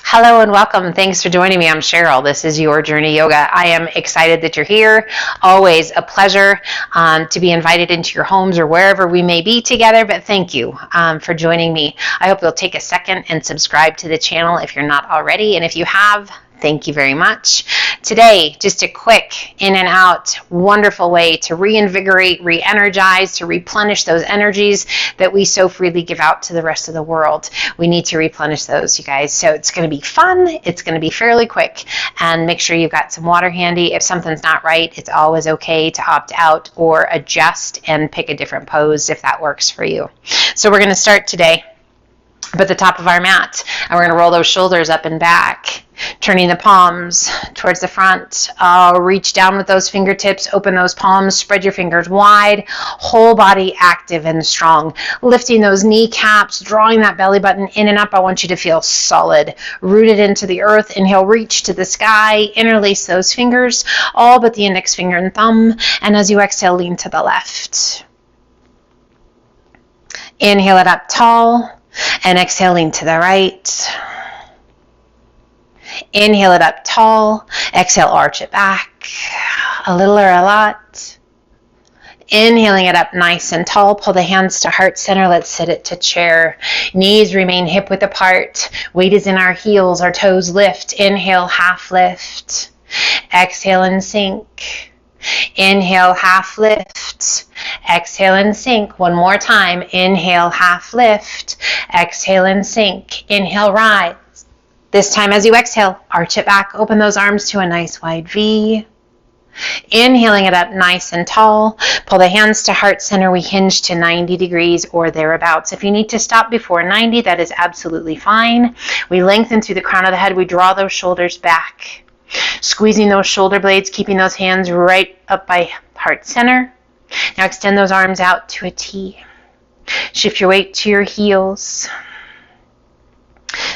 Hello and welcome. Thanks for joining me. I'm Cheryl. This is Your Journey Yoga. I am excited that you're here. Always a pleasure to be invited into your homes or wherever we may be together, but thank you for joining me. I hope you'll take a second and subscribe to the channel if you're not already, and if you have, thank you very much. Today, just a quick in and out, wonderful way to reinvigorate, re-energize, to replenish those energies that we so freely give out to the rest of the world. We need to replenish those, you guys. So it's going to be fun. It's going to be fairly quick. And make sure you've got some water handy. If something's not right, it's always okay to opt out or adjust and pick a different pose if that works for you. So we're going to start today up at the top of our mat, and we're going to roll those shoulders up and back, turning the palms towards the front. Reach down with those fingertips, open those palms, spread your fingers wide, whole body active and strong, lifting those kneecaps, drawing that belly button in and up. I want you to feel solid, rooted into the earth. Inhale, reach to the sky, interlace those fingers, all but the index finger and thumb, and as you exhale, lean to the left. Inhale it up tall, and exhaling to the right. Inhale it up tall. Exhale, arch it back. A little or a lot. Inhaling it up nice and tall. Pull the hands to heart center. Let's sit it to chair. Knees remain hip width apart. Weight is in our heels. Our toes lift. Inhale, half lift. Exhale and sink. Inhale, half lift. Exhale and sink. One more time. Inhale, half lift. Exhale and sink. Inhale, rise. This time as you exhale, arch it back. Open those arms to a nice wide V. Inhaling it up nice and tall. Pull the hands to heart center. We hinge to 90 degrees or thereabouts. If you need to stop before 90, that is absolutely fine. We lengthen through the crown of the head. We draw those shoulders back. Squeezing those shoulder blades, keeping those hands right up by heart center. Now extend those arms out to a T. Shift your weight to your heels.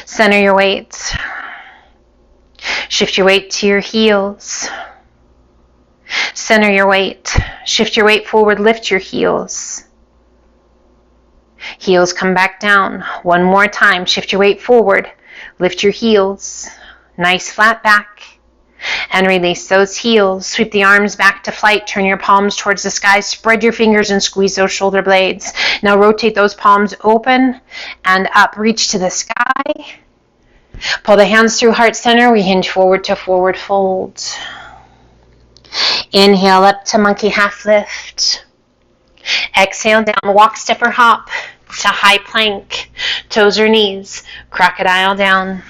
Center your weight. Shift your weight to your heels. Center your weight. Shift your weight forward, lift your heels. Heels come back down. One more time. Shift your weight forward, lift your heels. Nice flat back. And release those heels. Sweep the arms back to flight. Turn your palms towards the sky. Spread your fingers and squeeze those shoulder blades. Now rotate those palms open and up. Reach to the sky. Pull the hands through heart center. We hinge forward to forward fold. Inhale up to monkey half lift. Exhale down, walk, step, or hop to high plank. Toes or knees. Crocodile down.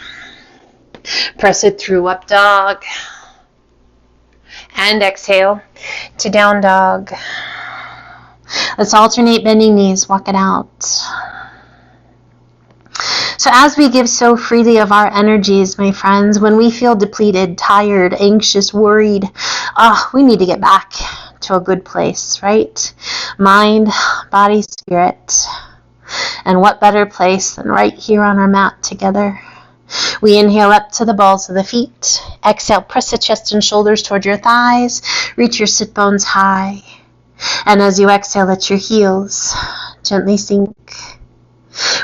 Press it through up dog. And exhale to down dog. Let's alternate bending knees. Walk it out. So as we give so freely of our energies, my friends, when we feel depleted, tired, anxious, worried, we need to get back to a good place, right? Mind, body, spirit. And what better place than right here on our mat together? We inhale up to the balls of the feet. Exhale, press the chest and shoulders toward your thighs. Reach your sit bones high. And as you exhale, let your heels gently sink.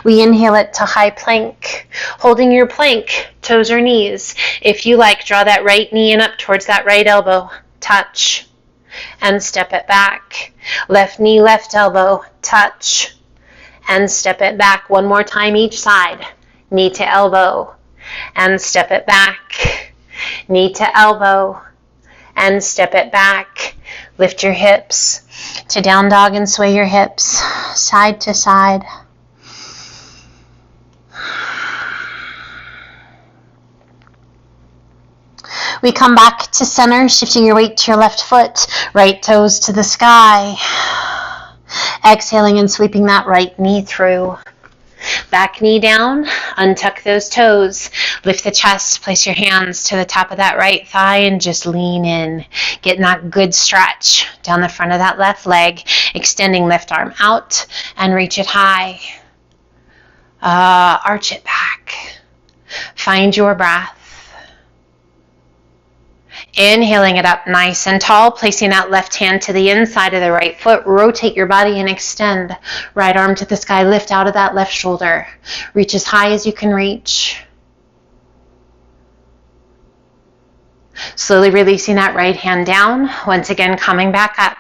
We inhale it to high plank. Holding your plank, toes or knees. If you like, draw that right knee in up towards that right elbow. Touch. And step it back. Left knee, left elbow. Touch. And step it back. One more time each side. Knee to elbow. And step it back. Knee to elbow. And step it back. Lift your hips to down dog and sway your hips side to side. We come back to center, shifting your weight to your left foot, right toes to the sky. Exhaling and sweeping that right knee through. Back knee down, untuck those toes, lift the chest, place your hands to the top of that right thigh and just lean in. Getting that good stretch down the front of that left leg, extending left arm out and reach it high. Arch it back. Find your breath. Inhaling it up nice and tall, placing that left hand to the inside of the right foot. Rotate your body and extend. Right arm to the sky, lift out of that left shoulder. Reach as high as you can reach. Slowly releasing that right hand down. Once again, coming back up.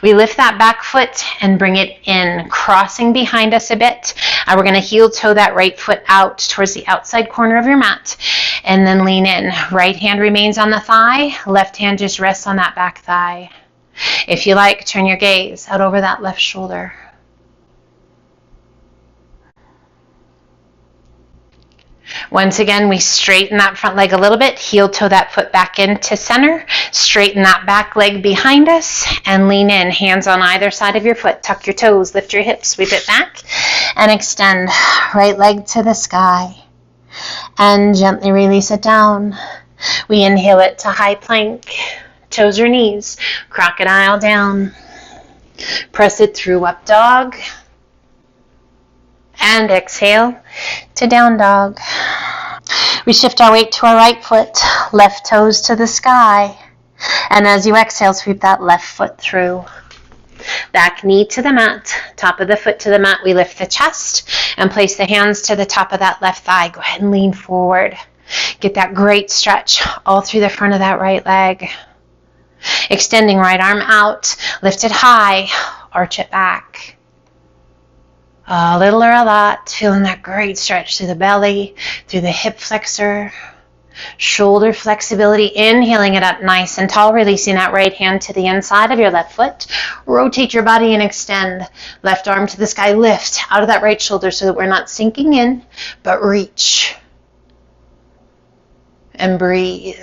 We lift that back foot and bring it in, crossing behind us a bit. And we're going to heel toe that right foot out towards the outside corner of your mat. And then lean in. Right hand remains on the thigh. Left hand just rests on that back thigh. If you like, turn your gaze out over that left shoulder. Once again, we straighten that front leg a little bit, heel toe that foot back into center, straighten that back leg behind us, and lean in. Hands on either side of your foot. Tuck your toes, lift your hips, sweep it back, and extend. Right leg to the sky. And gently release it down. We inhale it to high plank. Toes or knees. Crocodile down. Press it through up dog. And exhale to down dog. We shift our weight to our right foot, left toes to the sky. And as you exhale, sweep that left foot through. Back knee to the mat, top of the foot to the mat. We lift the chest and place the hands to the top of that left thigh. Go ahead and lean forward. Get that great stretch all through the front of that right leg. Extending right arm out, lift it high, arch it back. A little or a lot, feeling that great stretch through the belly, through the hip flexor, shoulder flexibility, inhaling it up nice and tall, releasing that right hand to the inside of your left foot. Rotate your body and extend. Left arm to the sky, lift out of that right shoulder so that we're not sinking in, but reach. And breathe.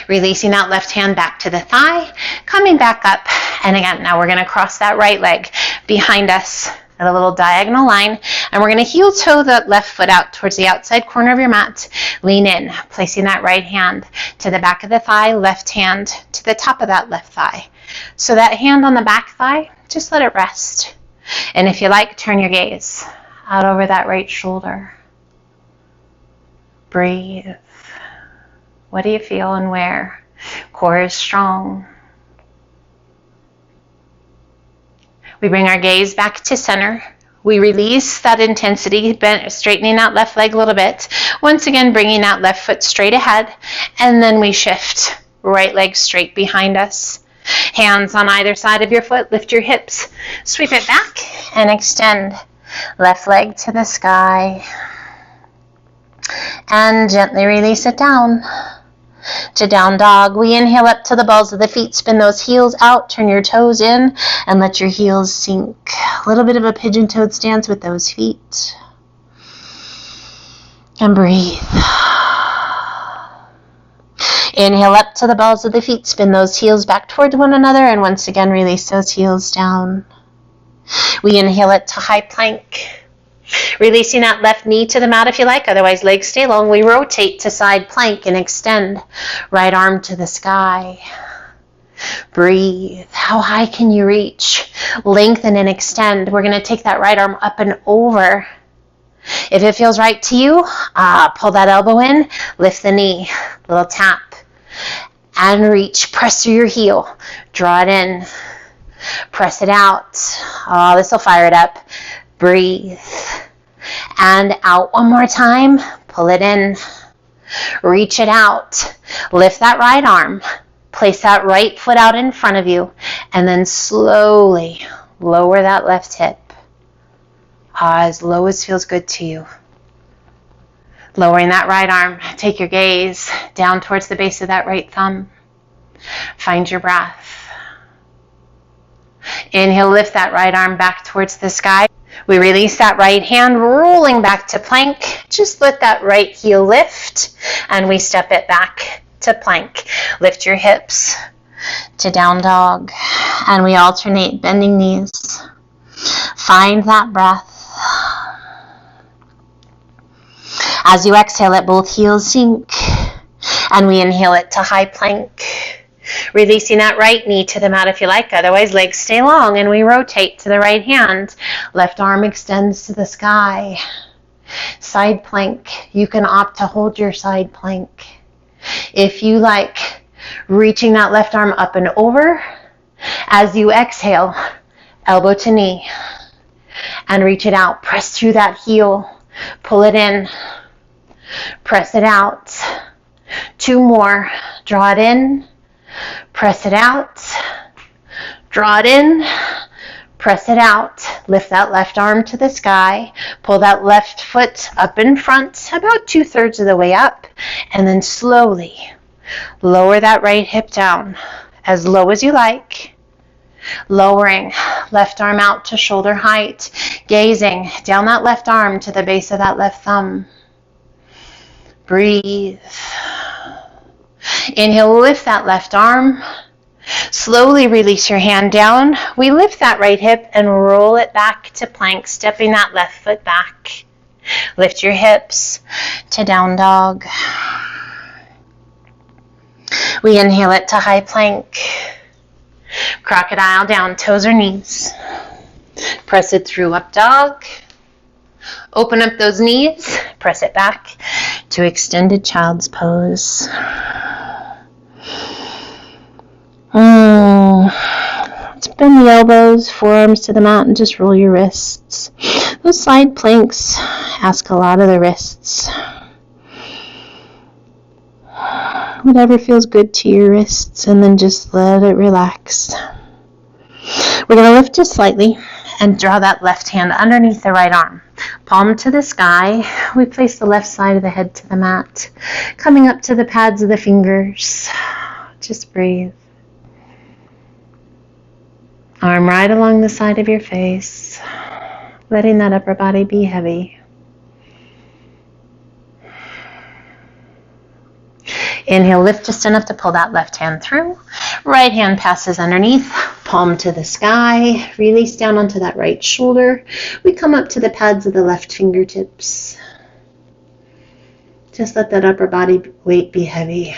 Releasing that left hand back to the thigh, coming back up. And again, now we're going to cross that right leg behind us at a little diagonal line. And we're going to heel toe the left foot out towards the outside corner of your mat. Lean in, placing that right hand to the back of the thigh, left hand to the top of that left thigh. So that hand on the back thigh, just let it rest. And if you like, turn your gaze out over that right shoulder. Breathe. What do you feel and where? Core is strong. We bring our gaze back to center. We release that intensity, straightening that left leg a little bit. Once again, bringing that left foot straight ahead. And then we shift. Right leg straight behind us. Hands on either side of your foot. Lift your hips. Sweep it back and extend. Left leg to the sky. And gently release it down. To down dog. We inhale up to the balls of the feet, spin those heels out, turn your toes in, and let your heels sink. A little bit of a pigeon-toed stance with those feet. And breathe. Inhale up to the balls of the feet, spin those heels back towards one another, and once again release those heels down. We inhale it to high plank. Releasing that left knee to the mat if you like, otherwise legs stay long. We rotate to side plank and extend. Right arm to the sky. Breathe. How high can you reach? Lengthen and extend. We're going to take that right arm up and over. If it feels right to you, pull that elbow in, lift the knee, little tap, and reach. Press through your heel. Draw it in. Press it out. Oh, this will fire it up. Breathe. And out one more time. Pull it in. Reach it out. Lift that right arm. Place that right foot out in front of you. And then slowly lower that left hip. As low as feels good to you. Lowering that right arm. Take your gaze down towards the base of that right thumb. Find your breath. Inhale, lift that right arm back towards the sky. We release that right hand, rolling back to plank. Just let that right heel lift, and we step it back to plank. Lift your hips to down dog, and we alternate bending knees. Find that breath. As you exhale, let both heels sink, and we inhale it to high plank. Releasing that right knee to the mat if you like, otherwise legs stay long, and we rotate to the right hand. Left arm extends to the sky. Side plank. You can opt to hold your side plank. If you like, reaching that left arm up and over. As you exhale, elbow to knee, and reach it out. Press through that heel. Pull it in. Press it out. 2 more. Draw it in. Press it out. Draw it in. Press it out. Lift that left arm to the sky. Pull that left foot up in front, about 2/3 of the way up. And then slowly lower that right hip down as low as you like. Lowering left arm out to shoulder height. Gazing down that left arm to the base of that left thumb. Breathe. Inhale, lift that left arm. Slowly release your hand down. We lift that right hip and roll it back to plank, stepping that left foot back. Lift your hips to down dog. We inhale it to high plank. Crocodile down, toes or knees. Press it through up dog. Open up those knees. Press it back to extended child's pose. Let's bend the elbows, forearms to the mat, and just roll your wrists. Those side planks ask a lot of the wrists. Whatever feels good to your wrists, and then just let it relax. We're going to lift just slightly and draw that left hand underneath the right arm. Palm to the sky. We place the left side of the head to the mat, coming up to the pads of the fingers. Just breathe. Arm right along the side of your face, letting that upper body be heavy. Inhale, lift just enough to pull that left hand through. Right hand passes underneath, palm to the sky. Release down onto that right shoulder. We come up to the pads of the left fingertips. Just let that upper body weight be heavy.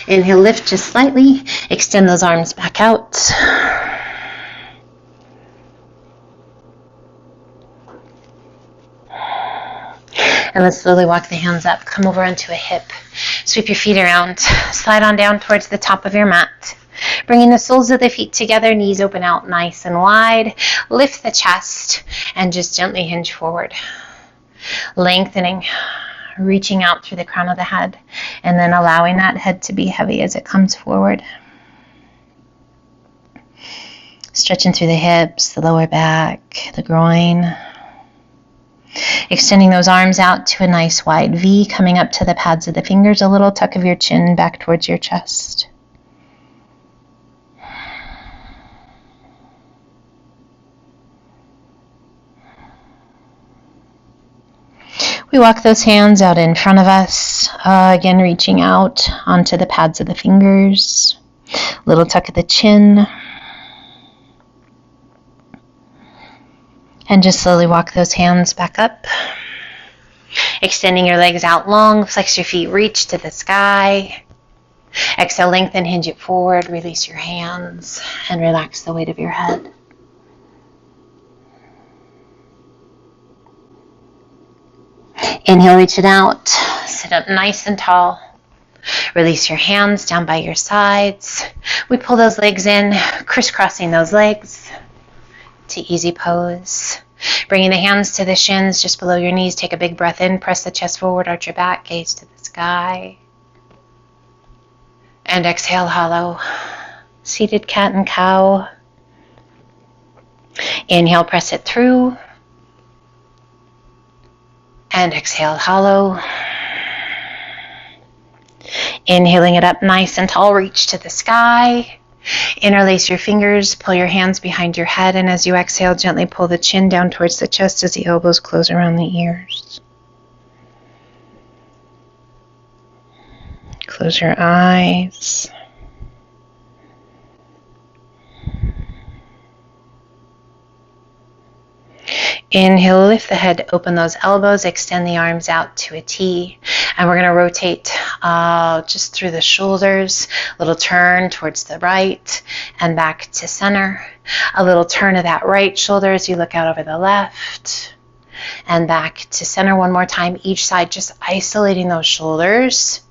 Inhale, lift just slightly. Extend those arms back out. And let's slowly walk the hands up. Come over onto a hip. Sweep your feet around. Slide on down towards the top of your mat. Bringing the soles of the feet together, knees open out nice and wide. Lift the chest and just gently hinge forward. Lengthening. Reaching out through the crown of the head, and then allowing that head to be heavy as it comes forward. Stretching through the hips, the lower back, the groin. Extending those arms out to a nice wide V, coming up to the pads of the fingers, a little tuck of your chin back towards your chest. We walk those hands out in front of us, again reaching out onto the pads of the fingers, little tuck of the chin, and just slowly walk those hands back up, extending your legs out long, flex your feet, reach to the sky. Exhale, lengthen, hinge it forward, release your hands, and relax the weight of your head. Inhale, reach it out, sit up nice and tall. Release your hands down by your sides. We pull those legs in, crisscrossing those legs to easy pose. Bringing the hands to the shins just below your knees. Take a big breath in, press the chest forward, arch your back, gaze to the sky. And exhale, hollow. Seated cat and cow. Inhale, press it through. And exhale, hollow. Inhaling it up nice and tall, reach to the sky. Interlace your fingers, pull your hands behind your head, and as you exhale, gently pull the chin down towards the chest as the elbows close around the ears. Close your eyes. Inhale, lift the head, open those elbows, extend the arms out to a T. And we're going to rotate just through the shoulders, a little turn towards the right and back to center. A little turn of that right shoulder as you look out over the left and back to center one more time each side, just isolating those shoulders.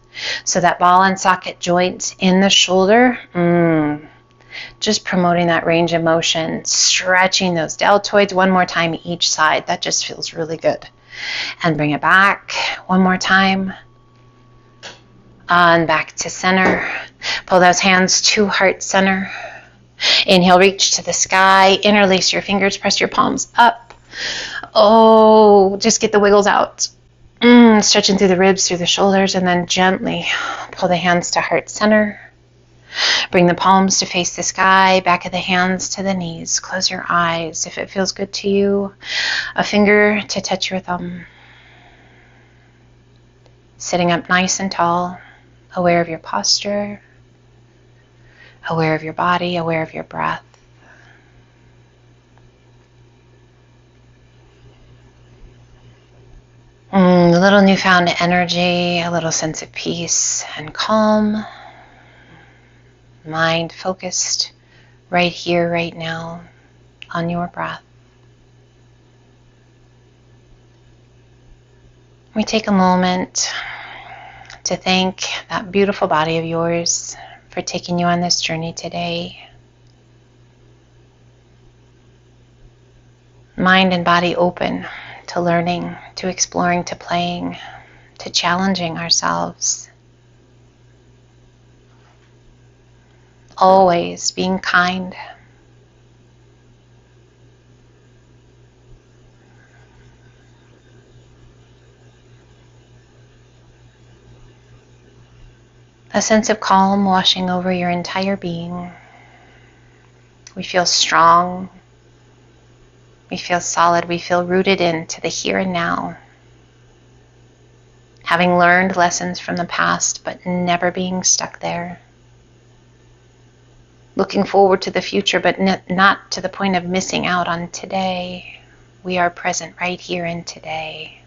So that ball and socket joint in the shoulder, just promoting that range of motion, stretching those deltoids one more time each side. That just feels really good. And bring it back one more time. And back to center. Pull those hands to heart center. Inhale, reach to the sky. Interlace your fingers, press your palms up. Oh, just get the wiggles out. Stretching through the ribs, through the shoulders, and then gently pull the hands to heart center. Bring the palms to face the sky, back of the hands to the knees. Close your eyes if it feels good to you. A finger to touch your thumb. Sitting up nice and tall, aware of your posture, aware of your body, aware of your breath. A little newfound energy, a little sense of peace and calm. Mind focused right here, right now, on your breath. We take a moment to thank that beautiful body of yours for taking you on this journey today. Mind and body open to learning, to exploring, to playing, to challenging ourselves. Always being kind. A sense of calm washing over your entire being. We feel strong. We feel solid. We feel rooted into the here and now. Having learned lessons from the past, but never being stuck there. Looking forward to the future, but not to the point of missing out on today. We are present right here in today.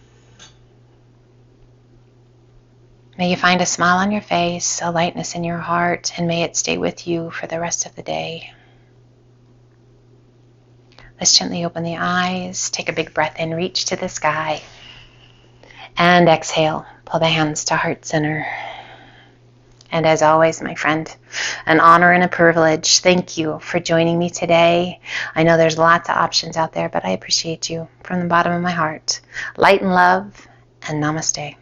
May you find a smile on your face, a lightness in your heart, and may it stay with you for the rest of the day. Let's gently open the eyes, take a big breath in, reach to the sky, and exhale. Pull the hands to heart center. And as always, my friend, an honor and a privilege. Thank you for joining me today. I know there's lots of options out there, but I appreciate you from the bottom of my heart. Light and love, and namaste.